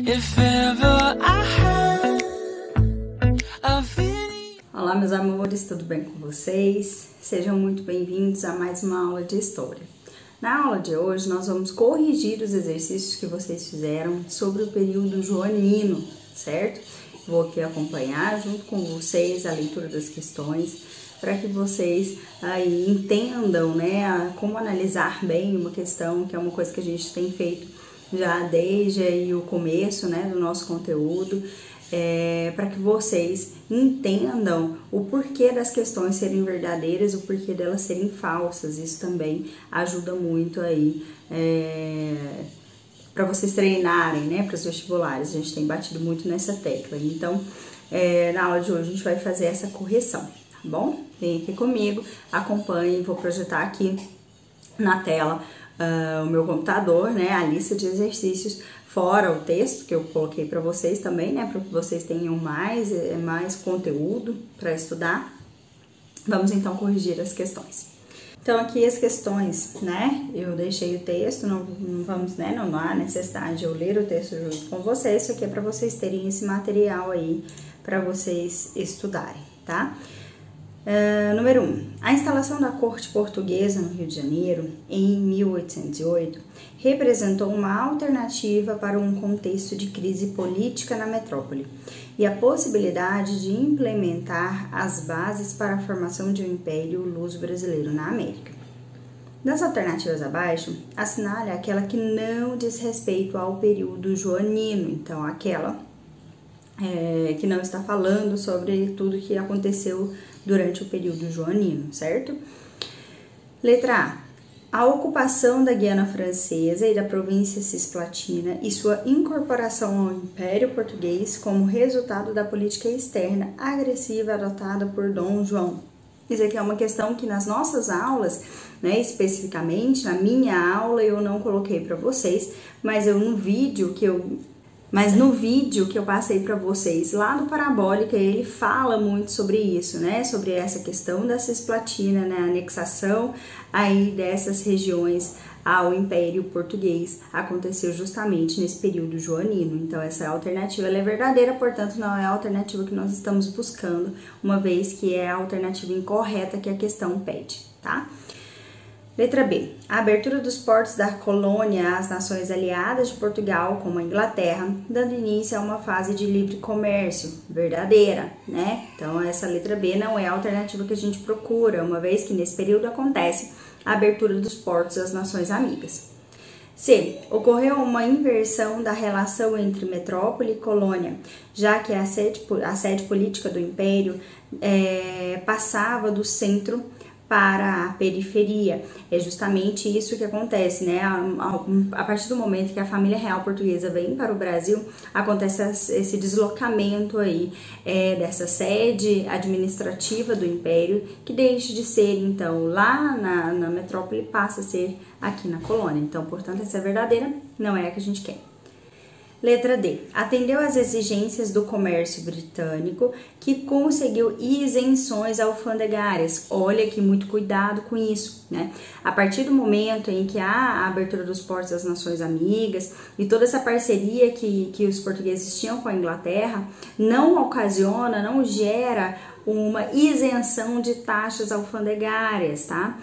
if ever I had a feeling. Olá, meus amores, tudo bem com vocês? Sejam muito bem-vindos a mais uma aula de história. Na aula de hoje, nós vamos corrigir os exercícios que vocês fizeram sobre o período joanino, certo? Vou aqui acompanhar junto com vocês a leitura das questões, para que vocês aí entendam, né, como analisar bem uma questão, que é uma coisa que a gente tem feito já desde aí o começo, né, do nosso conteúdo, para que vocês entendam o porquê das questões serem verdadeiras, o porquê delas serem falsas. Isso também ajuda muito aí para vocês treinarem, né, para os vestibulares. A gente tem batido muito nessa tecla. Então, na aula de hoje a gente vai fazer essa correção, tá bom? Vem aqui comigo, acompanhe, vou projetar aqui na tela o meu computador, né, a lista de exercícios, fora o texto que eu coloquei para vocês também, né, para que vocês tenham mais conteúdo para estudar. Vamos então corrigir as questões. Então aqui as questões, né, eu deixei o texto, não vamos, né, não há necessidade de eu ler o texto junto com vocês, isso aqui é para vocês terem esse material aí para vocês estudarem, tá? Número 1. A instalação da corte portuguesa no Rio de Janeiro, em 1808, representou uma alternativa para um contexto de crise política na metrópole e a possibilidade de implementar as bases para a formação de um império luso-brasileiro na América. Das alternativas abaixo, assinale aquela que não diz respeito ao período joanino, então aquela que não está falando sobre tudo que aconteceu durante o período joanino, certo? Letra A. A ocupação da Guiana Francesa e da província Cisplatina e sua incorporação ao Império Português como resultado da política externa agressiva adotada por Dom João. Isso aqui é uma questão que nas nossas aulas, né, especificamente na minha aula eu não coloquei para vocês, mas no vídeo que eu passei para vocês lá do Parabólica, ele fala muito sobre isso, né? Sobre essa questão da Cisplatina, né? A anexação aí dessas regiões ao Império Português aconteceu justamente nesse período joanino. Então essa alternativa ela é verdadeira, portanto não é a alternativa que nós estamos buscando, uma vez que é a alternativa incorreta que a questão pede, tá? Letra B. A abertura dos portos da colônia às nações aliadas de Portugal, como a Inglaterra, dando início a uma fase de livre comércio, verdadeira, né? Então, essa letra B não é a alternativa que a gente procura, uma vez que nesse período acontece a abertura dos portos às nações amigas. C. Ocorreu uma inversão da relação entre metrópole e colônia, já que a sede política do Império passava do centro para a periferia. É justamente isso que acontece, né? A partir do momento que a família real portuguesa vem para o Brasil, acontece esse deslocamento aí dessa sede administrativa do Império, que deixa de ser, então, lá na metrópole, passa a ser aqui na colônia. Então, portanto, essa é verdadeira, não é a que a gente quer. Letra D. Atendeu às exigências do comércio britânico, que conseguiu isenções alfandegárias. Olha que muito cuidado com isso, né? A partir do momento em que há a abertura dos portos às nações amigas e toda essa parceria que os portugueses tinham com a Inglaterra, não gera uma isenção de taxas alfandegárias, tá?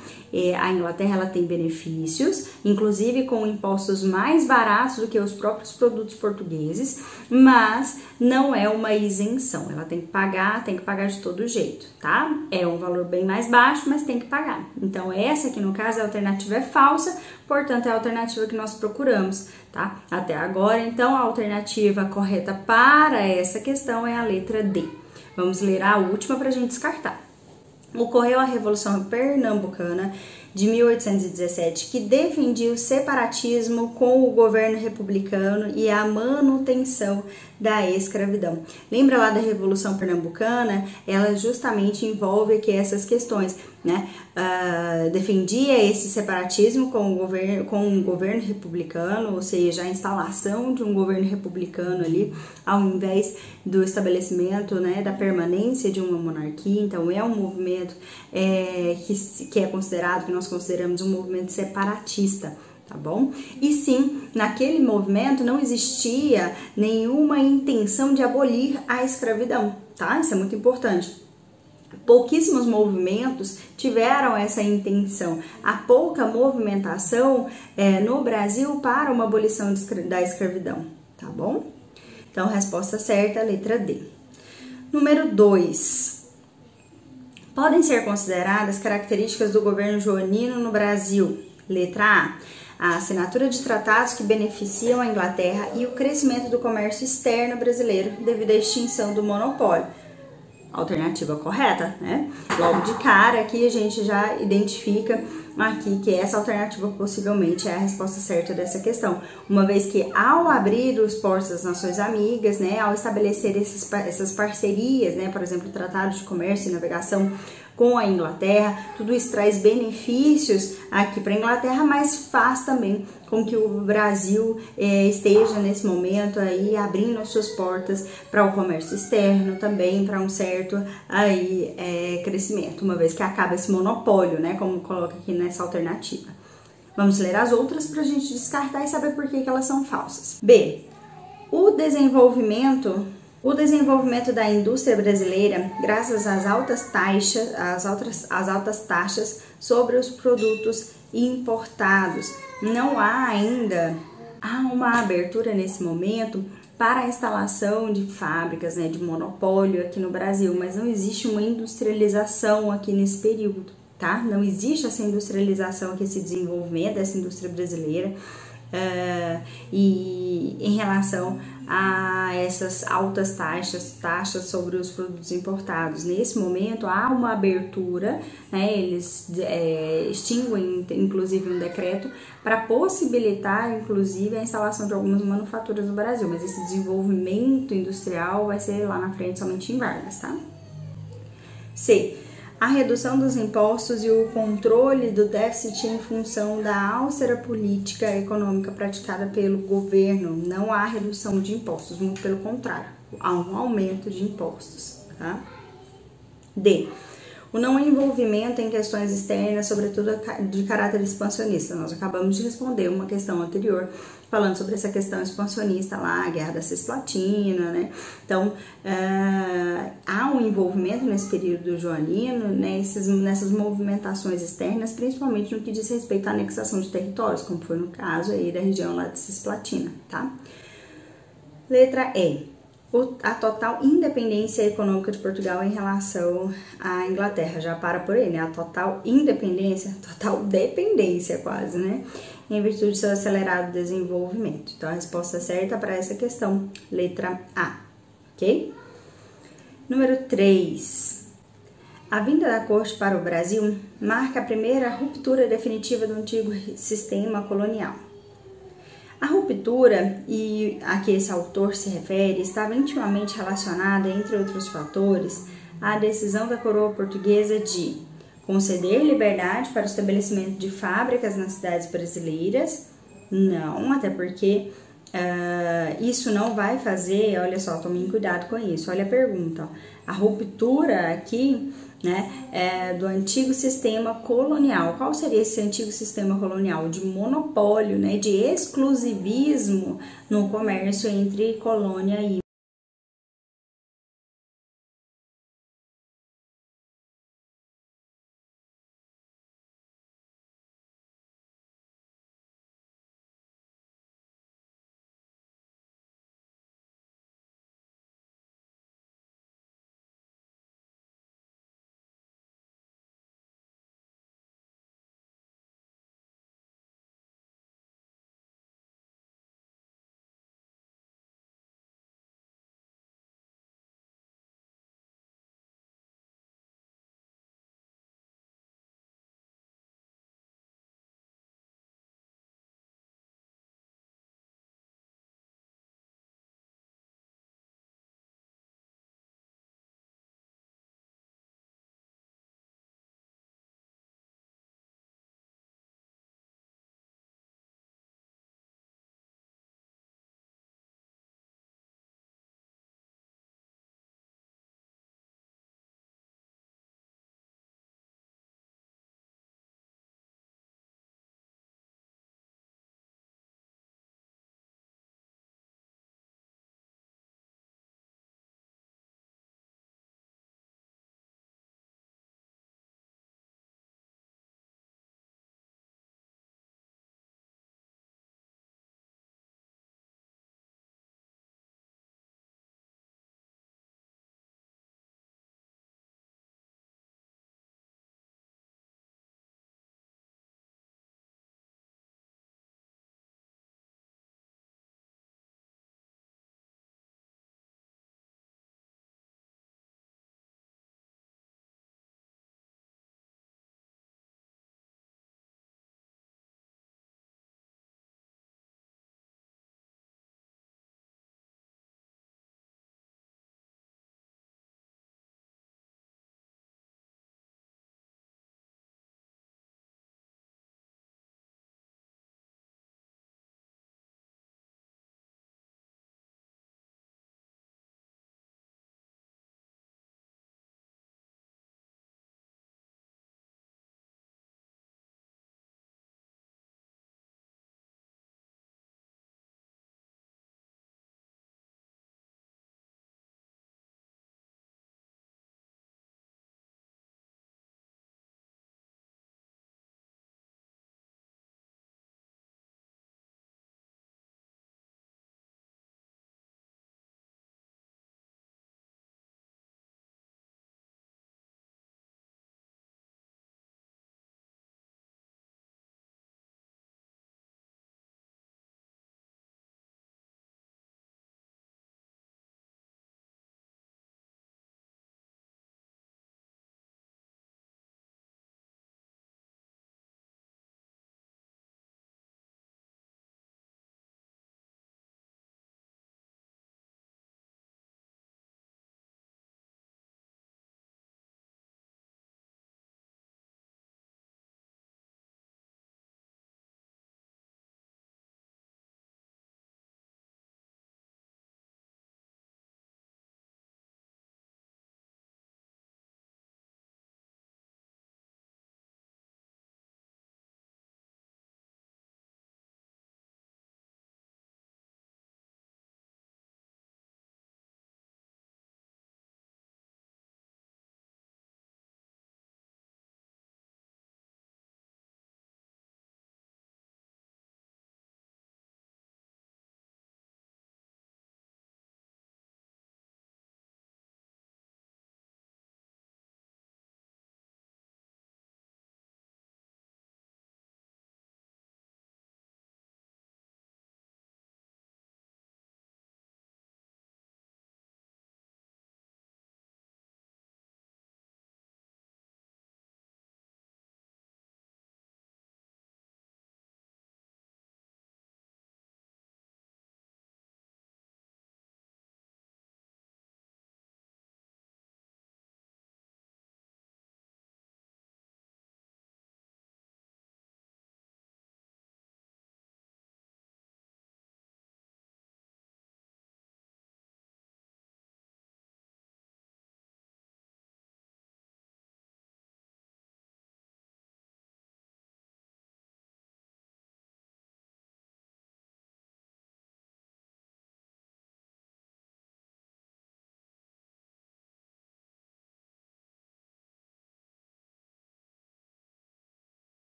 A Inglaterra ela tem benefícios, inclusive com impostos mais baratos do que os próprios produtos portugueses, mas não é uma isenção, ela tem que pagar de todo jeito, tá? É um valor bem mais baixo, mas tem que pagar. Então essa aqui no caso a alternativa é falsa, portanto é a alternativa que nós procuramos, tá? Até agora, então a alternativa correta para essa questão é a letra D. Vamos ler a última para a gente descartar. Ocorreu a Revolução Pernambucana de 1817, que defendia o separatismo com o governo republicano e a manutenção da escravidão. Lembra lá da Revolução Pernambucana? Ela justamente envolve aqui essas questões, né? Defendia esse separatismo com o governo republicano, ou seja, a instalação de um governo republicano ali, ao invés do estabelecimento, né, da permanência de uma monarquia. Então é um movimento que é considerado, que nós consideramos um movimento separatista, tá bom? E sim, naquele movimento não existia nenhuma intenção de abolir a escravidão, tá? Isso é muito importante. Pouquíssimos movimentos tiveram essa intenção. Há pouca movimentação no Brasil para uma abolição da escravidão, tá bom? Então, resposta certa, letra D. Número 2. Podem ser consideradas características do governo joanino no Brasil. Letra A assinatura de tratados que beneficiam a Inglaterra e o crescimento do comércio externo brasileiro devido à extinção do monopólio. Alternativa correta, né? Logo de cara aqui a gente já identifica aqui que essa alternativa possivelmente é a resposta certa dessa questão, uma vez que ao abrir os portos das nações amigas, né, ao estabelecer essas parcerias, né, por exemplo, tratados de comércio e navegação com a Inglaterra, tudo isso traz benefícios aqui para a Inglaterra, mas faz também com que o Brasil esteja nesse momento aí abrindo as suas portas para o comércio externo também, para um certo aí crescimento, uma vez que acaba esse monopólio, né, como coloca aqui nessa alternativa. Vamos ler as outras para a gente descartar e saber por que elas são falsas. B. O desenvolvimento da indústria brasileira, graças às altas taxas sobre os produtos importados. Não há ainda uma abertura nesse momento para a instalação de fábricas, né, de monopólio aqui no Brasil, mas não existe uma industrialização aqui nesse período, tá? Não existe essa industrialização aqui, esse desenvolvimento dessa indústria brasileira. E em relação a essas altas taxas sobre os produtos importados, nesse momento há uma abertura, né, eles extinguem inclusive um decreto para possibilitar inclusive a instalação de algumas manufaturas no Brasil, mas esse desenvolvimento industrial vai ser lá na frente somente em Vargas, tá? C. A redução dos impostos e o controle do déficit em função da austera política econômica praticada pelo governo. Não há redução de impostos, muito pelo contrário, há um aumento de impostos, tá? D. O não envolvimento em questões externas, sobretudo de caráter expansionista. Nós acabamos de responder uma questão anterior, falando sobre essa questão expansionista lá, a Guerra da Cisplatina, né? Então, há um envolvimento nesse período joanino, né, nessas movimentações externas, principalmente no que diz respeito à anexação de territórios, como foi no caso aí da região lá de Cisplatina, tá? Letra E. A total independência econômica de Portugal em relação à Inglaterra. Já para por aí, né? A total independência, total dependência quase, né? Em virtude do seu acelerado desenvolvimento. Então, a resposta certa para essa questão, letra A, ok? Número 3. A vinda da corte para o Brasil marca a primeira ruptura definitiva do antigo sistema colonial. A ruptura, e a que esse autor se refere, estava intimamente relacionada, entre outros fatores, à decisão da coroa portuguesa de conceder liberdade para o estabelecimento de fábricas nas cidades brasileiras. Não, até porque isso não vai fazer, olha só, tomem cuidado com isso, olha a pergunta, ó. A ruptura aqui, né, do antigo sistema colonial. Qual seria esse antigo sistema colonial? De monopólio, né, de exclusivismo no comércio entre colônia e